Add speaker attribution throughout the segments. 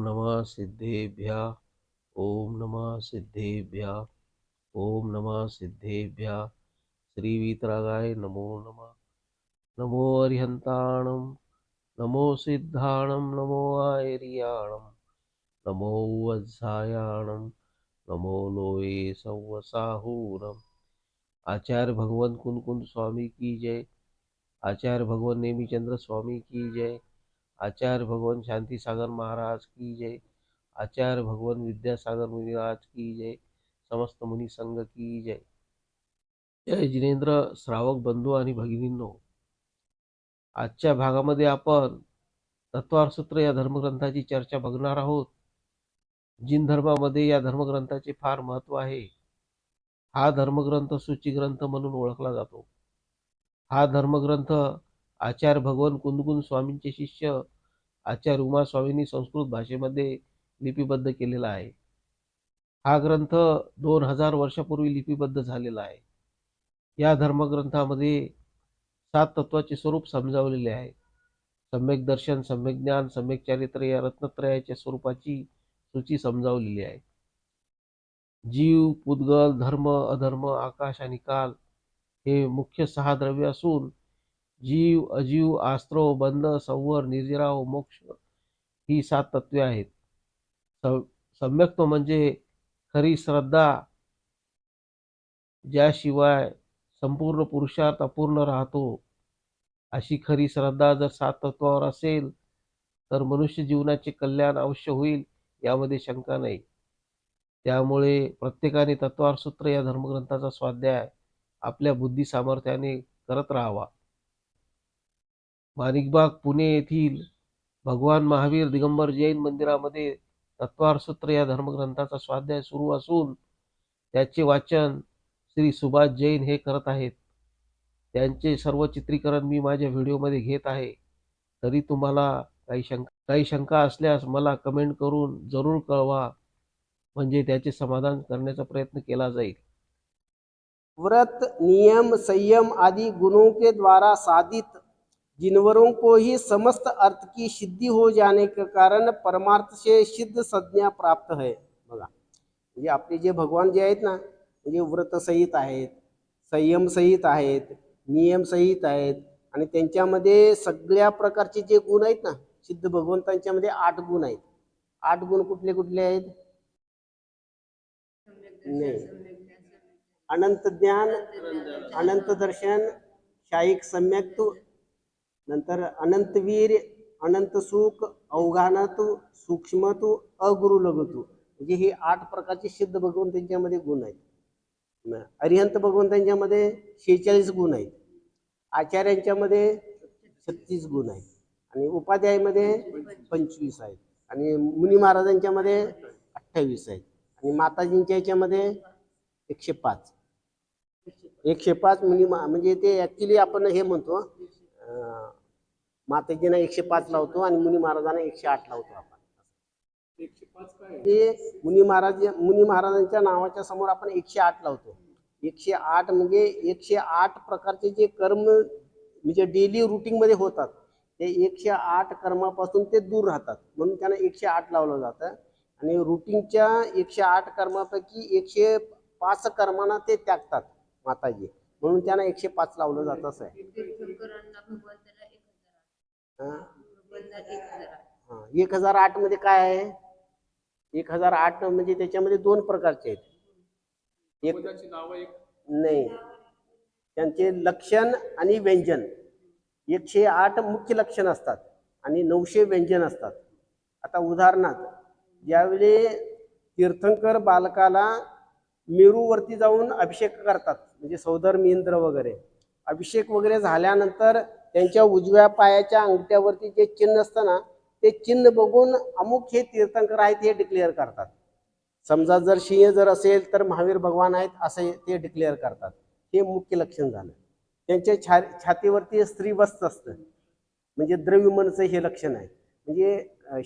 Speaker 1: नमः सिद्धेभ्यः। ओम नमः सिद्धेभ्यः। ओम नमः सिद्धेभ्यः। श्री वीतरागाय नमो नमः। नमो अरिहंताणं। नमो सिद्धाणं। नमो आयर्याणं। नमो वत्सायाणं। नमो लोये सव्वसाहूरम। आचार्य भगवान कुंद स्वामी की जय। आचार्य भगवान नेमीचंद्र स्वामी की जय। आचार्य भगवान शांति सागर महाराज की जय। आचार्य भगवान विद्यासागर मुनिराज की जय। समस्त मुनी संघ की जय। जय जिनेंद्र श्रावक बंधू आणि भगिनींनो, आजच्या भागामध्ये आपण तत्वार सूत्र या धर्मग्रंथाची चर्चा बघणार आहोत। जिन धर्मामध्ये या धर्मग्रंथाचे फार महत्व आहे। हा धर्मग्रंथ सूची ग्रंथ म्हणून ओळखला जातो। हा धर्मग्रंथ आचार्य भगवान कुंदकुंद स्वामींचे शिष्य आचार्य उमा स्वामींनी संस्कृत भाषेमध्ये लिपिबद्ध केलेला आहे। हा ग्रंथ 2000 वर्षापूर्वी लिपिबद्ध झालेला आहे। या धर्मग्रंथामध्ये 7 तत्वाचे स्वरूप समजावलेले आहे। सम्यक दर्शन, सम्यक ज्ञान, सम्यक चारित्र्य या रत्नत्रयाच्या स्वरूपाची सूची समजावलेली आहे। जीव, पुद्गल, धर्म, अधर्म, आकाश आणि काल हे मुख्य 6 द्रव्य असून जीव, अजीव, आस्त्रव, बंध, संवर, निर्जराव, मोक्ष ही 7 तत्वे आहेत। सम्यक्त्व म्हणजे खरी श्रद्धा, ज्याशिवाय संपूर्ण पुरुषार्थ अपूर्ण राहतो। अशी खरी श्रद्धा जर 7 तत्वावर असेल तर मनुष्य जीवनाचे कल्याण अवश्य होईल, यामध्ये शंका नाही। त्यामुळे प्रत्येकाने तत्वार सूत्र या धर्मग्रंथाचा स्वाध्याय आपल्या बुद्धी सामर्थ्याने करत राहावा। माणिकबाग पुणे येथील भगवान महावीर दिगंबर जैन मंदिरामध्ये तत्वार सूत्र या धर्मग्रंथाचा स्वाध्याय सुरू असून त्याचे वाचन श्री सुभाष जैन हे करत आहेत। त्यांचे सर्व चित्रीकरण मी माझ्या व्हिडिओमध्ये घेत आहे। तरी तुम्हाला काही शंका असल्यास मला कमेंट करून जरूर कळवा, म्हणजे त्याचे समाधान करण्याचा प्रयत्न केला जाईल।
Speaker 2: व्रत, नियम, संयम आदि गुणों के द्वारा साधित जिनवरों को ही समस्त अर्थ की सिद्धि हो जाने के कारण परमार्थ से सिद्ध संज्ञा प्राप्त है। बघा, म्हणजे आपले जे भगवान जे आहेत ना, म्हणजे व्रत सहित आहेत, संयम सहित आहेत, नियम सहित आहेत, आणि त्यांच्यामध्ये सगळ्या प्रकारचे जे गुण आहेत ना, सिद्ध भगवंतांच्यामध्ये 8 गुण आहेत। 8 गुण कुठले कुठले आहेत? नाही, अनंत ज्ञान, अनंत दर्शन, शाईक सम्यक्त्व, नंतर अनंत वीर, अनंत सुख, अवघानत्व, सूक्ष्मत्व, अगुरु लघुत्व, म्हणजे हे 8 प्रकारचे सिद्ध भगवंतांच्यामध्ये गुण आहेत। अरिहंत भगवंतांच्यामध्ये 46 गुण आहेत, आचार्यांच्यामध्ये 36 गुण आहेत, आणि उपाध्यायमध्ये 25 आहेत, आणि मुनी महाराजांच्यामध्ये 28 आहेत, आणि माताजींच्या याच्यामध्ये 105 मुनी, म्हणजे ते ऍक्च्युली आपण हे म्हणतो, माताजींना 105 लावतो आणि मुनी महाराजांना 108 लावतो आपण। 105 काय? मुनी महाराजांच्या नावाच्या समोर आपण 108 लावतो। 108 म्हणजे 108 प्रकारचे जे कर्म म्हणजे डेली रुटीन मध्ये होतात, ते 108 कर्मापासून ते दूर राहतात, म्हणून त्यांना 108 लावलं जातं। आणि रुटीनच्या 108 कर्मापैकी 105 कर्मांना ते त्यागतात माताजी, म्हणून त्यांना 105 लावलं जातं। असं आहे। 1008 मध्ये काय आहे? 1008 म्हणजे त्याच्यामध्ये 2 प्रकारचे आहेत। एक नाही, त्यांचे लक्षण आणि व्यंजन। 108 मुख्य लक्षण असतात आणि 900 व्यंजन असतात। आता उदाहरणार्थ, ज्यावेळी तीर्थंकर बालकाला मेरूवरती जाऊन अभिषेक करतात, म्हणजे सौधर्म इंद्र वगैरे, अभिषेक वगैरे झाल्यानंतर त्यांच्या उजव्या पायाच्या अंगठ्यावरती जे चिन्ह असतं ना, ते चिन्ह बघून अमुक हे तीर्थंकर आहेत हे डिक्लेअर करतात। समजा जर सिंह जर असेल तर महावीर भगवान आहेत असे ते डिक्लेअर करतात। हे मुख्य लक्षण झालं। त्यांच्या छातीवरती स्त्रीवस्त्र असतं, म्हणजे द्रव्यमनचं हे लक्षण आहे। म्हणजे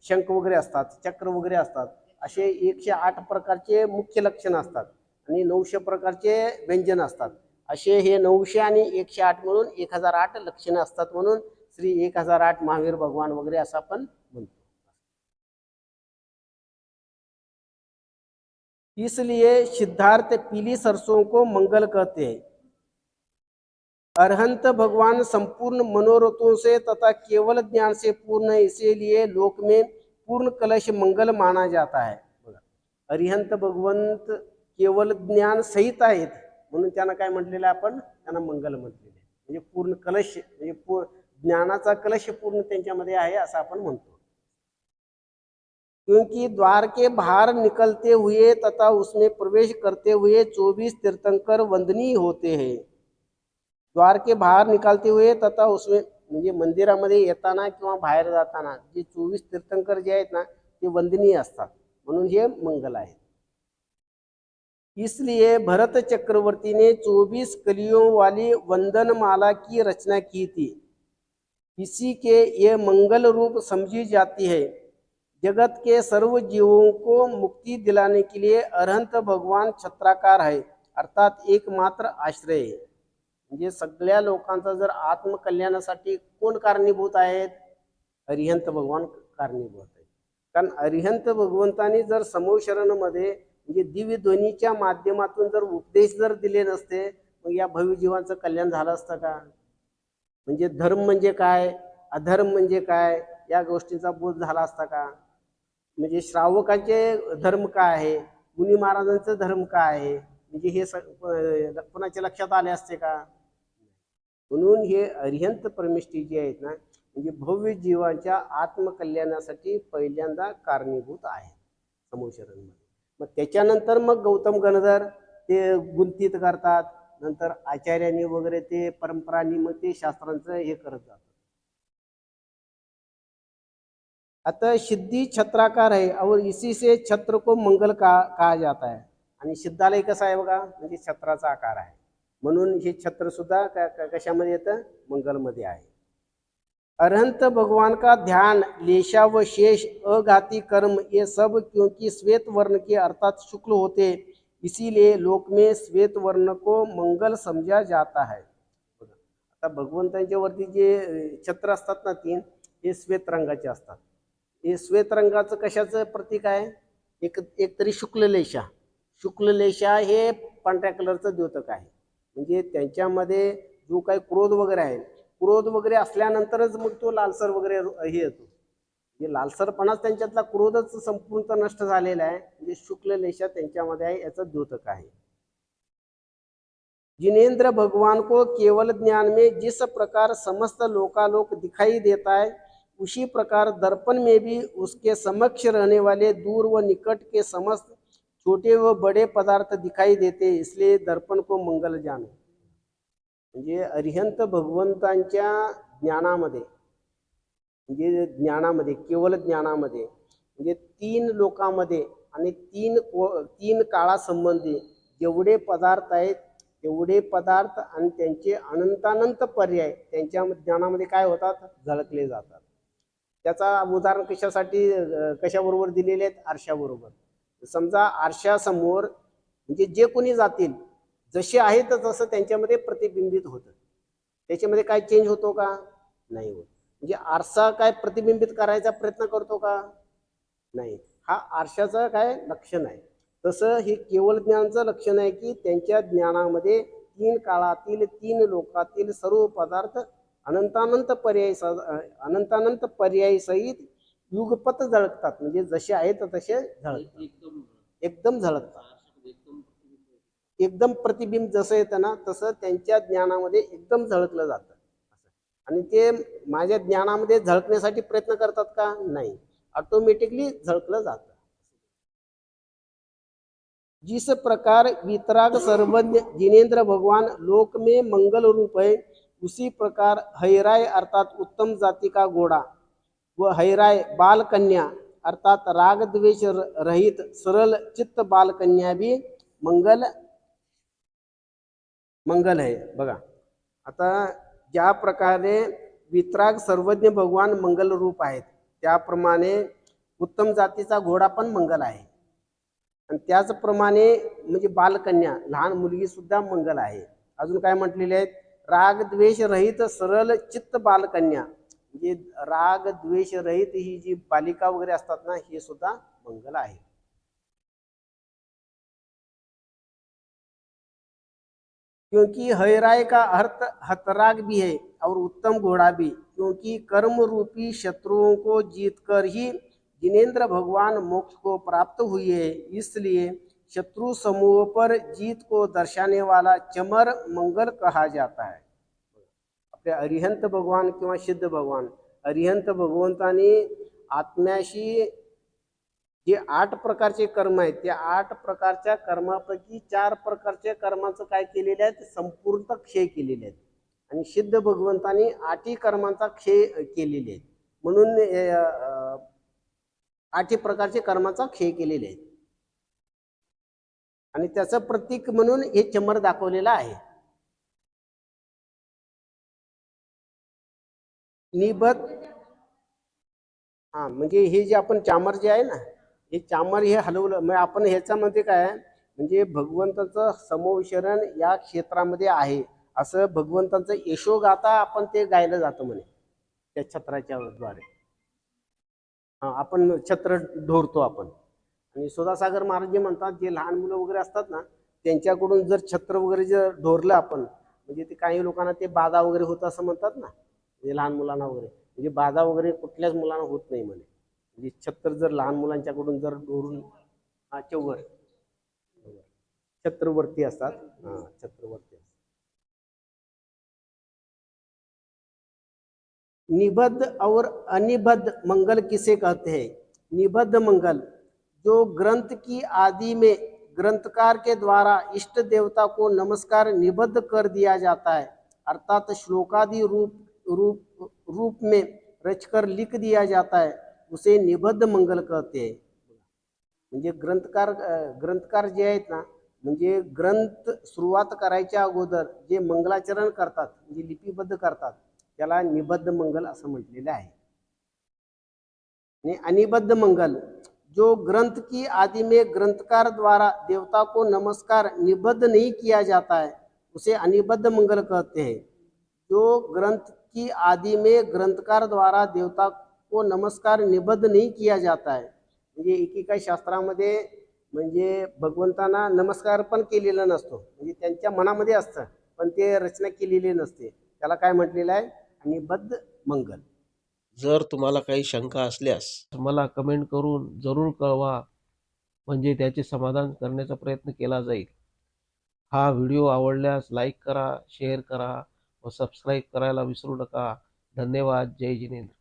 Speaker 2: शंख वगैरे असतात, चक्र वगैरे असतात, असे 108 प्रकारचे मुख्य लक्षण असतात आणि 900 प्रकारचे व्यंजन असतात। असे हे 900 आणि 108 मिळून 1008 लक्षणे असतात, म्हणून श्री 1008 महावीर भगवान वगैरे असं आपण म्हणतो। इसलिए सिद्धार्थ पीली सरसों को मंगल कहते हैं। अरहंत भगवान संपूर्ण मनोरथों से तथा केवल ज्ञान से पूर्ण है, इसीलिए लोक में पूर्ण कलश मंगल माना जाता है। अरिहंत भगवंत केवल ज्ञान सहित आहेत म्हणून त्यांना काय म्हटलेलं आपण, त्यांना मंगल म्हटलेले, म्हणजे पूर्ण कलश, म्हणजे ज्ञानाचा कलश पूर्ण त्यांच्यामध्ये आहे असं आपण म्हणतो। क्योंकि द्वार के बाहर निकलते हुए तथा उसमें प्रवेश करते हुए 24 तीर्थंकर वंदनीय होते हैं। द्वार के बाहर निकालते हुए तथा उसमें म्हणजे मंदिरामध्ये येताना किंवा बाहेर जाताना जे 24 तीर्थंकर जे आहेत ना ते वंदनीय असतात, म्हणून हे मंगल आहे। इसलिए भरत चक्रवर्ती ने 24 कलियों वाली वंदन माला की रचना की थी। इसी के ये मंगल रूप समझी जाती है। जगत के सर्व जीवों को मुक्ति दिलाने के लिए अरहंत भगवान छत्राकार है, अर्थात एकमात्र आश्रय है। म्हणजे सगळ्या लोकांचा जर आत्मकल्याणासाठी कोण कारणीभूत आहेत, अरिहंत भगवान कारणीभूत आहेत। कारण अरिहंत भगवंतांनी जर समूह शरणमध्ये म्हणजे दिव्य ध्वनीच्या माध्यमातून जर उपदेश जर दिले नसते, मग या भव्य जीवांचं कल्याण झालं असतं का? म्हणजे धर्म म्हणजे काय, अधर्म म्हणजे काय, या गोष्टींचा बोध झाला असता का? म्हणजे श्रावकांचे धर्म काय आहे, मुनी महाराजांचं धर्म काय आहे, म्हणजे हे कोणाच्या लक्षात आले असते का? म्हणून हे अरिहंत परमेष्ठी जे आहेत ना, म्हणजे भव्य जीवांच्या आत्मकल्याणासाठी पहिल्यांदा कारणीभूत आहे समूहशरणमध्ये। मग त्याच्यानंतर मग गौतम गणधर ते गुंतीत करतात, नंतर आचार्यांनी वगैरे ते परंपरांनी मग ते शास्त्रांचं हे करत जातात। अतः सिद्धि छत्राकार है और इसी से छत्र को मंगल कहा जाता है। आणि सिद्धालय कसा आहे बघा, म्हणजे छत्राचा आकार आहे, म्हणून हे छत्र सुद्धा कशामध्ये येतं, मंगलमध्ये आहे। अरहंत भगवान का ध्यान, लेशा व शेष, अघाती कर्म ये सब क्योंकि श्वेत वर्ण के अर्थात शुक्ल होते, इसीलिए लोक में श्वेत वर्ण को मंगल समझा जाता है। आता भगवंतांच्या वरती जे छत्र असतात ना तीन, हे श्वेत रंगाचे असतात। हे श्वेत रंगाचं कशाचं प्रतीक आहे, एक तरी शुक्ललेशा, शुक्ललेशा हे पांढऱ्या कलरचं द्योतक आहे। म्हणजे त्यांच्यामध्ये जो काही क्रोध वगैरे आहे, क्रोध वगैरे असल्यानंतरच मग तो लालसर वगैरे हे येतो, म्हणजे लालसरपणाच त्यांच्यातला क्रोधच संपूर्ण नष्ट झालेला आहे, म्हणजे शुक्ललेशा त्यांच्यामध्ये आहे, याचं द्योतक आहे। जिनेन्द्र भगवान को केवल ज्ञान में जिस प्रकार समस्त लोकालोक दिखाई देता है, उसी प्रकार दर्पण में भी उसके समक्ष रहने वाले दूर व निकट के समस्त छोटे व बड़े पदार्थ दिखाई देते, इसलिए दर्पण को मंगल जानो। म्हणजे अरिहंत भगवंतांच्या ज्ञानामध्ये, म्हणजे ज्ञानामध्ये केवल ज्ञानामध्ये म्हणजे तीन लोकांमध्ये आणि तीन काळासंबंधी जेवढे पदार्थ आहेत तेवढे पदार्थ आणि त्यांचे अनंतानंत पर्याय त्यांच्या ज्ञानामध्ये काय होतात, झळकले जातात। त्याचा उदाहरण कशाबरोबर दिलेले आहेत, आरशाबरोबर। समजा आरशासमोर म्हणजे जे कोणी जातील जसे आहेत तसं त्यांच्यामध्ये प्रतिबिंबित होतं, त्याच्यामध्ये काय चेंज होतो का, नाही होत। म्हणजे आरसा काय प्रतिबिंबित करायचा प्रयत्न करतो का, नाही, हा आरशाचं काय लक्षण आहे। तसं हे केवळ ज्ञानाचं लक्षण आहे की त्यांच्या ज्ञानामध्ये तीन काळातील तीन लोकातील सर्व पदार्थ अनंतानंत पर्यायी सहित युगपत झळकतात, म्हणजे जसे आहेत तसे झळकतात, एकदम झळकतात, एकदम प्रतिबिंब जसं येतं ना तसं त्यांच्या ज्ञानामध्ये एकदम झळकलं जातं। आणि ते माझ्या ज्ञानामध्ये झळकण्यासाठी प्रयत्न करतात का, नाही, ऑटोमॅटिकली झळकलं जातं। जिस प्रकार वितराग सर्वज्ञ जिनेन्द्र भगवान लोक में मंगल रूप है, उसी प्रकार हैराय अर्थात उत्तम जाति का घोड़ा व हैराय बाल कन्या अर्थात राग द्वेष रहित सरल चित्त बाल कन्या भी मंगल है। बघा, आता ज्या प्रकारे वितराग सर्वज्ञ भगवान मंगल रूप आहेत, त्याप्रमाणे उत्तम जातीचा घोडा पण मंगल आहे, आणि त्याचप्रमाणे म्हणजे बालकन्या लहान मुलगी सुद्धा मंगल आहे। अजून काय म्हटलेले आहेत, राग द्वेष रहित सरल चित्त बालकन्या, म्हणजे राग द्वेष रहित ही जी बालिका वगैरे असतात ना, हे सुद्धा मंगल आहे। क्योंकि हयराय का अर्थ हतराग भी है और उत्तम घोड़ा भी, क्योंकि कर्म रूपी शत्रुओं को जीतकर ही जिनेन्द्र भगवान मोक्ष को प्राप्त हुए, इसलिए शत्रु समूह पर जीत को दर्शाने वाला चमर मंगल कहा जाता है. आपले अरिहंत भगवान किंवा सिद्ध भगवान, अरिहंत भगवंतांनी आत्म्याशी जे 8 प्रकारचे कर्म आहेत, त्या 8 प्रकारच्या कर्मापैकी 4 प्रकारच्या कर्माचं काय केलेले आहेत, संपूर्ण क्षय केलेले आहेत. आणि सिद्ध भगवंतांनी 8ही कर्मांचा क्षय केलेले आहेत. म्हणून 8ही प्रकारचे कर्माचा क्षय केलेले आहेत. आणि त्याचं प्रतीक म्हणून हे चमर दाखवलेलं आहे. निबद्ध, हा म्हणजे हे जे आपण चामर जे आहे ना, हे चामर हे हलवलं म्हणजे आपण ह्याच्यामध्ये काय म्हणजे भगवंताचं समोविशरण या क्षेत्रामध्ये आहे असं भगवंताचं यशोगाथा आपण ते गायलं जातं म्हणे त्या छत्राच्या द्वारे. हा आपण छत्र ढोरतो आपण. आणि सुधासागर महाराज जे म्हणतात, जे लहान मुलं वगैरे असतात ना, त्यांच्याकडून जर छत्र वगैरे जर ढोरलं आपण, म्हणजे ते काही लोकांना ते बाधा वगैरे होतं असं म्हणतात ना, म्हणजे लहान मुलांना वगैरे, म्हणजे बाधा वगैरे कुठल्याच मुलांना होत नाही म्हणे. म्हणजे छत्र जर लहान मुलांच्याकडून जर ढोरून चौवर छत्रवर्ती असतात, छत्रवर्ती. निबद्ध और अनिबद्ध मंगल किसे कहते हैं? निबद्ध मंगल जो ग्रंथ की आदि में ग्रंथकार के द्वारा इष्ट देवता को नमस्कार निबद्ध कर दिया जाता है, अर्थात श्लोकादि रूप में रचकर लिख दिया जाता है, उसे निबद्ध मंगल कहते हैं. म्हणजे ग्रंथकार जे आहेत ना, म्हणजे ग्रंथ सुरुवात करायच्या अगोदर जे मंगलाचरण करतात, म्हणजे लिपिबद्ध करतात, त्याला निबद्ध मंगल असं म्हटलेलं आहे. अनिबद्ध मंगल जो ग्रंथ की आदि में ग्रंथकार द्वारा देवता को नमस्कार निबद्ध नहीं किया जाता है, उसे अनिबद्ध मंगल कहते हैं. जो ग्रंथ की आदि में ग्रंथकार द्वारा देवता को नमस्कार निबद्ध नहीं किया जाता है, म्हणजे एकेका शास्त्रामध्ये म्हणजे भगवंतांना नमस्कार पण केलेला नसतो, म्हणजे त्यांच्या मनामध्ये असतं पण ते रचना केलेली नसते, त्याला काय म्हटलेलं आहे, अनिबद्ध मंगल.
Speaker 1: जर तुम्हाला काही शंका असल्यास मला कमेंट करून जरूर कळवा, म्हणजे त्याचे समाधान करण्याचा प्रयत्न केला जाईल. हा व्हिडिओ आवडल्यास लाईक करा, शेअर करा व सबस्क्राईब करायला विसरू नका. धन्यवाद. जय जिनेंद्र.